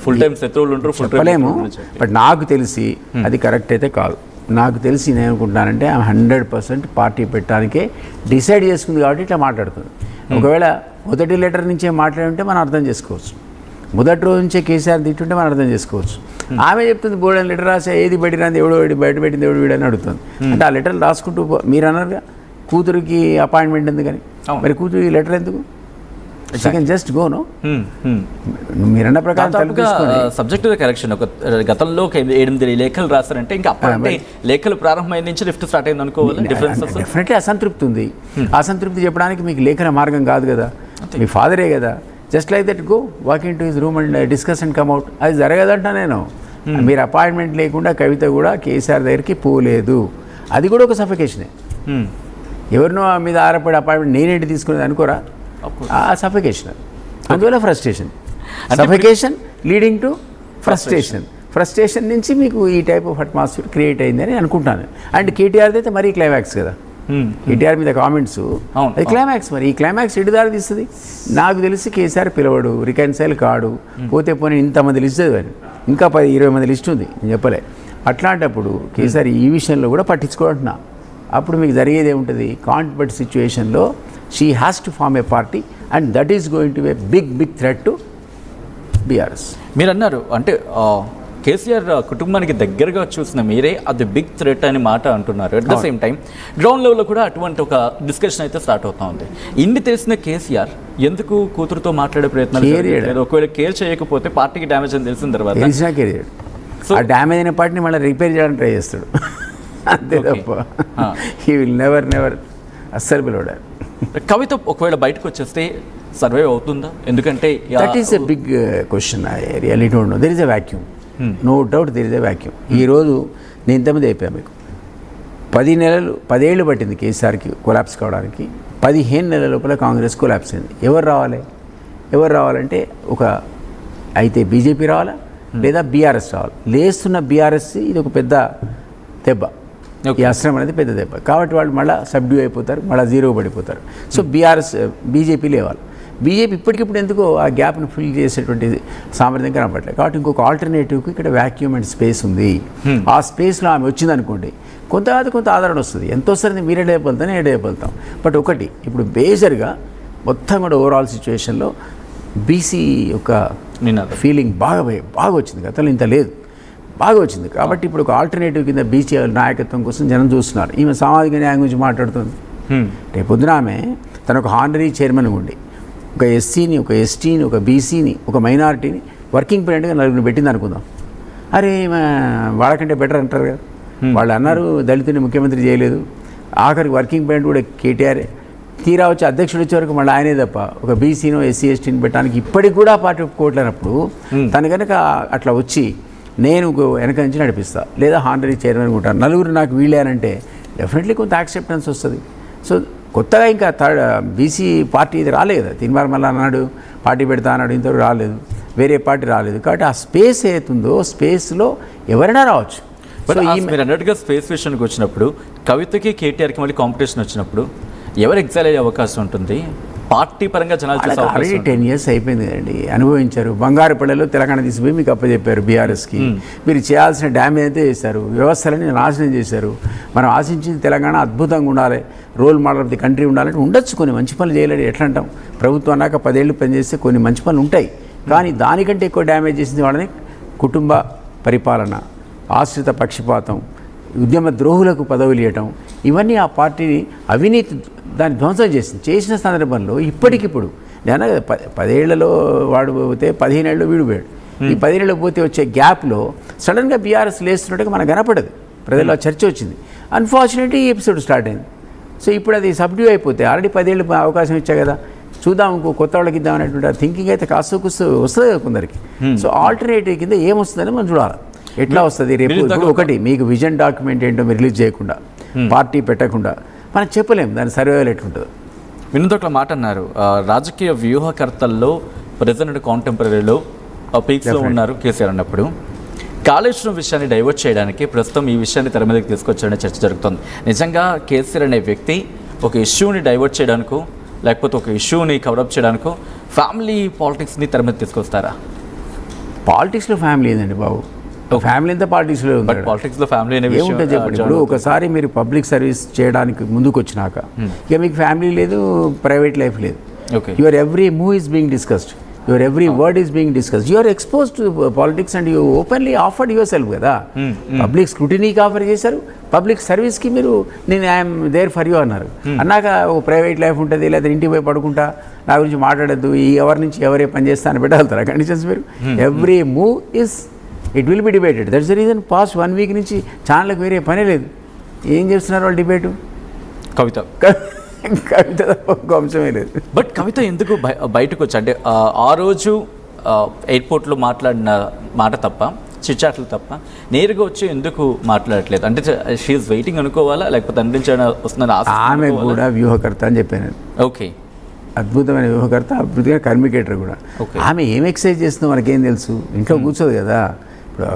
Full time శత్రువులు ఉంటారు, చెప్పలేము. బట్ నాకు తెలిసి అది కరెక్ట్ అయితే కాదు. నాకు తెలిసి నేను అనుకుంటున్నానంటే ఆమె 100% పార్టీ పెట్టడానికే డిసైడ్ చేసుకుంది కాబట్టి ఇట్లా మాట్లాడుతుంది. ఒకవేళ మొదటి లెటర్ నుంచే మాట్లాడుంటే మనం అర్థం చేసుకోవచ్చు, మొదటి రోజు నుంచే కేసీఆర్ తిట్టుంటే మనం అర్థం చేసుకోవచ్చు. ఆమె చెప్తుంది బోర్డని లెటర్ రాసా, ఏది బయటరాంది ఎవడో బయట పెట్టింది ఎవడు వీడని అడుగుతుంది. అంటే ఆ లెటర్లు రాసుకుంటూ మీరు అన్నారుగా కూతురికి అపాయింట్మెంట్ ఎందుకని, మరి కూతురికి లెటర్ ఎందుకు? Just go no. మీరన్న ప్రకారం సబ్జెక్ట్ కరెక్షన్. ఒక గతంలో 8 లేఖలు రాస్తారంటే ఇంకా అప్పుడంటే లేఖలు ప్రారంభమైన నుంచి లిఫ్ట్ స్టార్ట్ అయింది అనుకోవాలి. డెఫినెట్లీ అసంతృప్తి ఉంది. అసంతృప్తి చెప్పడానికి మీకు లేఖన మార్గం కాదు కదా, మీ ఫాదరే కదా. Just like that go walk into his room and discuss and come out. అది జరగదంటా నేను. మీరు అపాయింట్మెంట్ లేకుండా కవిత కూడా కేసీఆర్ దగ్గరికి పోలేదు. అది కూడా ఒక సఫికేషనే. ఎవరినో మీద ఆరపడి అపాయింట్మెంట్ నేనేంటి తీసుకునేది అనుకోరా, ఆ సఫికేషన్. అందువల్ల frustration, suffocation leading to frustration నుంచి మీకు ఈ టైప్ ఆఫ్ అట్మాస్ఫియర్ క్రియేట్ అయిందని అనుకుంటాను. అండ్ కేటీఆర్ అయితే మరీ క్లైమాక్స్ కదా, కేటీఆర్ మీద కామెంట్స్ అది క్లైమాక్స్. మరి ఈ క్లైమాక్స్ ఎడుదారి తీస్తుంది. నాకు తెలిసి కేసీఆర్ పిలవడు, రికన్సైల్ కాడు, పోతే పోనీ ఇంతమంది లిస్ట్ చదివాను, ఇంకా 10-20 మంది లిస్ట్ ఉంది, నేను చెప్పలే. అట్లాంటప్పుడు కేసీఆర్ ఈ విషయంలో కూడా పట్టించుకోంటున్నా. అప్పుడు మీకు జరిగేది ఏముంటుంది, కాంట్రవర్ట్ సిచ్యువేషన్లో she has to form a party and that is going to be big threat to BRS. మీరు అన్నారు అంటే కేసీఆర్ కుటుంబానికి దగ్గరగా చూసిన మీరే అది బిగ్ థ్రెట్ అని మాట అంటున్నారు. At the same time ground లెవెల్లో కూడా అటువంటి ఒక డిస్కషన్ అయితే స్టార్ట్ అవుతా ఉంది. ఇన్ని తెలిసిన కేసీఆర్ ఎందుకు కూతురుతో మాట్లాడే ప్రయత్నం, ఒకవేళ కేర్ చేయకపోతే పార్టీకి డ్యామేజ్ అని తెలిసిన తర్వాత సో ఆ డ్యామేజ్ అయిన పార్టీని మళ్ళీ రిపేర్ చేయడానికి ట్రై చేస్తాడు, అంతే తప్ప హీ విల్ నెవర్ అస్సలు పిలవడారు. కవిత ఒకవేళ బయటకు వచ్చేస్తే సర్వైవ్ అవుతుందా? ఎందుకంటే that is a big question. I really don't know. There is a vacuum, no doubt there is a vacuum. ఈరోజు నేను ఇంతమంది అయిపోయా, మీకు 10 ఏళ్ళు పట్టింది కేసీఆర్కి కొలాప్స్ కావడానికి. 15 నెలల లోపల కాంగ్రెస్ కొలాప్స్ అయింది. ఎవరు రావాలంటే అయితే బీజేపీ రావాలా లేదా బీఆర్ఎస్ రావాలి. లేస్తున్న బీఆర్ఎస్ ఇది ఒక పెద్ద దెబ్బ, ఈ అస్త్రం అనేది పెద్ద దెబ్బ. కాబట్టి వాళ్ళు మళ్ళీ సబ్డ్యూ అయిపోతారు, మళ్ళీ జీరో పడిపోతారు. సో బీజేపీ లేవాలి. బీజేపీ ఇప్పటికిప్పుడు ఎందుకో ఆ గ్యాప్ను ఫిల్ చేసేటువంటి సామర్థ్యం కనపడలేదు. కాబట్టి ఇంకొక ఆల్టర్నేటివ్కి ఇక్కడ వ్యాక్యూమ్ అండ్ స్పేస్ ఉంది. ఆ స్పేస్లో ఆమె వచ్చిందనుకోండి, కొంత ఆదరణ వస్తుంది. ఎంత వస్తుంది మీరు ఎడైపోతాం, ఎడైపోతాం. బట్ ఒకటి ఇప్పుడు బేజర్గా మొత్తం కూడా ఓవరాల్ సిచ్యువేషన్లో బీసీ యొక్క ఫీలింగ్ బాగా వచ్చింది. గతంలో ఇంత లేదు, బాగా వచ్చింది. కాబట్టి ఇప్పుడు ఒక ఆల్టర్నేటివ్ కింద బీసీ నాయకత్వం కోసం జనం చూస్తున్నారు. ఈమె సామాజిక న్యాయం గురించి మాట్లాడుతుంది. రేపు పొద్దున ఆమె తన ఒక హానరీ చైర్మన్ ఉండి ఒక ఎస్సీని, ఒక ఎస్టీని, ఒక బీసీని, ఒక మైనారిటీని వర్కింగ్ ప్రెసిడెంట్గా 4 పెట్టింది అనుకుందాం. అరే వాళ్ళకంటే బెటర్ అంటారు కదా. వాళ్ళు అన్నారు దళితుని ముఖ్యమంత్రి చేయలేదు, ఆఖరికి వర్కింగ్ ప్రెసిడెంట్ కూడా కేటీఆర్. తీరా వచ్చి అధ్యక్షుడు వచ్చే వరకు మళ్ళీ ఆయనే తప్ప ఒక బీసీనో ఎస్సీ ఎస్టీని పెట్టడానికి ఇప్పటికి కూడా పార్టీ ఒప్పుకోవట్లేనప్పుడు తను కనుక అట్లా వచ్చి నేను వెనక నుంచి నడిపిస్తా లేదా హానరీ చైర్మన్ ఉంటాను, 4 నాకు వీళ్ళేనంటే డెఫినెట్లీ కొంత యాక్సెప్టెన్స్ వస్తుంది. సో కొత్తగా ఇంకా బీసీ పార్టీ ఇది రాలేదు కదా. తిన్మార్ మళ్ళీ అన్నాడు పార్టీ పెడతా అన్నాడు, ఇంతవరకు రాలేదు, వేరే పార్టీ రాలేదు. కాబట్టి ఆ స్పేస్ ఏతుందో స్పేస్లో ఎవరైనా రావచ్చు. బట్ మీరు అన్నట్టుగా స్పేస్ విషయానికి వచ్చినప్పుడు కవితకి కేటీఆర్కి మళ్ళీ కాంపిటీషన్ వచ్చినప్పుడు ఎవరు ఎగ్జైల్ అయ్యే అవకాశం ఉంటుంది? పార్టీ పరంగా జనాలు ఆల్రెడీ 10 years అయిపోయింది కదండి, అనుభవించారు. బంగారు పల్లెలో తెలంగాణ తీసిపోయి మీకు అప్పచెప్పారు బీఆర్ఎస్కి. మీరు చేయాల్సిన డ్యామేజ్ అయితే చేశారు, వ్యవస్థలని నాశనం చేశారు. మనం ఆశించింది తెలంగాణ అద్భుతంగా ఉండాలి, role model of the country ఉండాలంటే ఉండొచ్చు. కొన్ని మంచి పనులు చేయలేడు, ఎట్లా అంటాం? ప్రభుత్వం అన్నాక 10 ఏళ్ళు పనిచేస్తే కొన్ని మంచి పనులు ఉంటాయి. కానీ దానికంటే ఎక్కువ డ్యామేజ్ చేసింది వాళ్ళని కుటుంబ పరిపాలన, ఆశ్రిత పక్షపాతం, ఉద్యమ ద్రోహులకు పదవులు ఇవ్వటం, ఇవన్నీ ఆ పార్టీని అవినీతి దాన్ని ధ్వంసం చేసిన సందర్భంలో ఇప్పటికిప్పుడు నేను 10 ఏళ్లలో వాడు పోతే 15 ఏళ్ళు వీడు పోయాడు. ఈ 15 ఏళ్ళు పోతే వచ్చే గ్యాప్లో సడన్గా బీఆర్ఎస్ లేస్తున్నట్టుగా మనకు కనపడదు. ప్రజల్లో చర్చ వచ్చింది. అన్ఫార్చునేట్లీ ఈ ఎపిసోడ్ స్టార్ట్ అయింది. సో ఇప్పుడు అది సబ్డ్యూ అయిపోతే ఆల్రెడీ 10 ఏళ్ళు అవకాశం ఇచ్చా కదా, చూద్దాం ఇంకో కొత్త వాళ్ళకి ఇద్దాం అనేటువంటి థింకింగ్ అయితే కాస్త వస్తుంది కదా కొందరికి. సో ఆల్టర్నేటివ్ కింద ఏమొస్తుందని మనం చూడాలి, ఎట్లా వస్తుంది రేపు. ఇప్పుడు ఒకటి మీకు విజన్ డాక్యుమెంట్ ఏంటో మీరు రిలీజ్ చేయకుండా, పార్టీ పెట్టకుండా మనం చెప్పలేము దాని సర్వైవల్ ఎట్లుంటుందో. వినోద్ మాట అన్నారు, రాజకీయ వ్యూహకర్తల్లో ప్రెజెంట్ కాంటెంపరీలో పీక్స్లో ఉన్నారు కేసీఆర్ అన్నప్పుడు. కాళేశ్వరం విషయాన్ని డైవర్ట్ చేయడానికి ప్రస్తుతం ఈ విషయాన్ని తెర మీదకి తీసుకొచ్చారనే చర్చ జరుగుతుంది. నిజంగా కేసీఆర్ అనే వ్యక్తి ఒక ఇష్యూని డైవర్ట్ చేయడానికో లేకపోతే ఒక ఇష్యూని కవరప్ చేయడానికో ఫ్యామిలీ పాలిటిక్స్ని తెర మీద తీసుకొస్తారా? పాలిటిక్స్లో ఫ్యామిలీ ఏందండి బాబు, ఫ్యామిలీ అంతా పాలిటిక్స్లో బట్ ఉంది. పాలిటిక్స్ లో ఫ్యామిలీ అనే విషయం ఏముంటుంది చెప్పండి. ఇప్పుడు ఒకసారి మీరు పబ్లిక్ సర్వీస్ చేయడానికి ముందుకు వచ్చినాక ఇక మీకు ఫ్యామిలీ లేదు, ప్రైవేట్ లైఫ్ లేదు. Okay your every move is being discussed, your every word is being discussed, you're expose to politics and you openly offered yourself కదా. పబ్లిక్ స్క్రూటినీకి ఆఫర్ చేశారు, పబ్లిక్ సర్వీస్కి మీరు నేను ఐఎమ్ దేర్ ఫర్ యూ అన్నారు. అన్నాక ఓ private life ఉంటుంది, లేదా ఇంటికి పోయి పడుకుంటా, నా గురించి మాట్లాడద్దు, ఈ ఎవరి నుంచి ఎవరే పని చేస్తా అని పెట్టగలుగుతారా కండిషన్స్ మీరు? Every move is it will be debated. That's the reason past 1 week నుంచి ఛానల్కి వేరే పనే లేదు. ఏం చేస్తున్నారు వాళ్ళు డిబేటు? కవిత కవిత తప్ప ఇంకో అంశమే లేదు. బట్ కవిత ఎందుకు బయటకు వచ్చి అంటే ఆ రోజు ఎయిర్పోర్ట్లో మాట్లాడిన మాట తప్ప, చిట్చాట్లు తప్ప నేరుగా వచ్చి ఎందుకు మాట్లాడట్లేదు? అంటే షీఈస్ వెయిటింగ్ అనుకోవాలా, లేకపోతే అందించడం వస్తుందని ఆమె కూడా వ్యూహకర్త అని చెప్పాను. ఓకే, అద్భుతమైన వ్యూహకర్త, అద్భుతమైన కమ్యూనికేటర్ కూడా. ఆమె ఏం ఎక్సర్సైజ్ చేస్తుందో మనకేం తెలుసు? ఇంట్లో కూర్చోదు కదా. ఇప్పుడు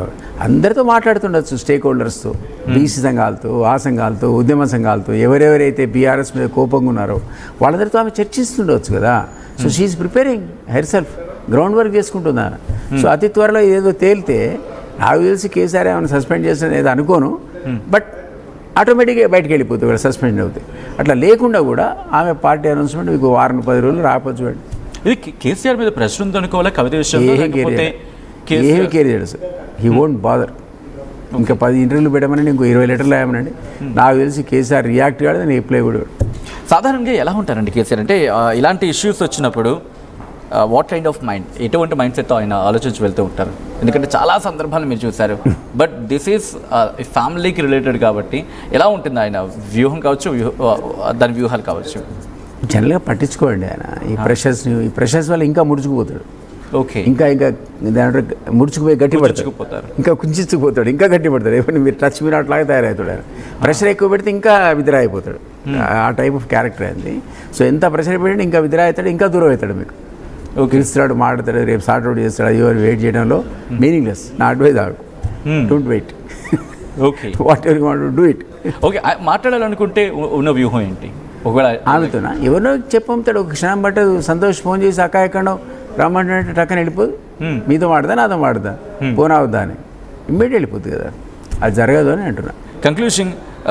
అందరితో మాట్లాడుతుండొచ్చు, స్టేక్ హోల్డర్స్తో, బీసీ సంఘాలతో, ఆ సంఘాలతో, ఉద్యమ సంఘాలతో, ఎవరెవరైతే బీఆర్ఎస్ మీద కోపంగా ఉన్నారో వాళ్ళందరితో ఆమె చర్చిస్తుండవచ్చు కదా. So she is preparing herself, groundwork చేసుకుంటుందా. సో అతి త్వరలో ఏదో తేలితే నాకు తెలిసి కేసీఆర్ ఏమైనా సస్పెండ్ చేసిన ఏదో అనుకోను, బట్ ఆటోమేటిక్గా బయటకు వెళ్ళిపోతుంది కూడా సస్పెండ్ అవుతాయి. అట్లా లేకుండా కూడా ఆమె పార్టీ అనౌన్స్మెంట్ మీకు 10 రోజులు రాకపోవచ్చు. ఇది కేసీఆర్ మీద ప్రెషర్ ఉంది అనుకోవాలా కవిత విషయం? ఏమి కేర్ చేయడు సార్, హీ వోంట్ బాదర్. ఇంకా 10 ఇంటర్వ్యూలు పెట్టమని ఇంకో 20 లెటర్లు రాయమనండి, నాకు తెలిసి కేసీఆర్ రియాక్ట్ కాదు, నేను రిప్లై కూడా. సాధారణంగా ఎలా ఉంటారండి కేసీఆర్ అంటే ఇలాంటి ఇష్యూస్ వచ్చినప్పుడు వాట్ కైండ్ ఆఫ్ మైండ్, ఎటువంటి మైండ్ సెట్తో ఆయన ఆలోచించి వెళ్తూ ఉంటారు? ఎందుకంటే చాలా సందర్భాలు మీరు చూశారు, బట్ దిస్ ఈస్ ఫ్యామిలీకి రిలేటెడ్ కాబట్టి ఎలా ఉంటుంది ఆయన వ్యూహం కావచ్చు, దాని వ్యూహాలు కావచ్చు? జనరల్గా పట్టించుకోండి ఆయన ఈ ప్రెషర్స్ వల్ల ఇంకా ముడుచుకుపోతాడు. ఓకే, ఇంకా దాంట్లో ముడుచుకుపోయి గట్టిపడతాడు, ఇంకా కుంచుకుపోతాడు, ఇంకా గట్టిపడతాడు. ఎవరిని మీరు టచ్ మీరు అట్లాగే తయారవుతాడు ఆయన. ప్రెషర్ ఎక్కువ పెడితే ఇంకా విద్రా అయిపోతాడు. ఆ టైప్ ఆఫ్ క్యారెక్టర్ అయింది. సో ఎంత ప్రెషర్ పెడితే ఇంకా విద్రా అవుతాడు, ఇంకా దూరం అవుతాడు మీకు. పిలుస్తాడు, మాట్లాడతాడు, రేపు సార్ట్ అవుట్ చేస్తాడు. అయ్యో వెయిట్ చేయడంలో మీనింగ్లెస్. నా అడ్వైజ్ ఆడు, don't wait, okay, whatever you want to do it. Okay, మాట్లాడాలనుకుంటే ఉన్న వ్యూహం ఏంటి? ఒకవేళ ఆమెతోనా ఎవరినో చెప్పంతాడు, ఒక క్షణం పట్టదు. సంతోష్ ఫోన్ చేసి అక్క ఎక్కడో రమ్మంటే టక్కన వెళ్ళిపోదు. మీతో మాడదా, నాతో మాడదా, ఫోన్ అవుద్దా అని ఇమ్మీడియట్ వెళ్ళిపోతుంది కదా. అది జరగదు అని అంటున్నా. కంక్లూషన్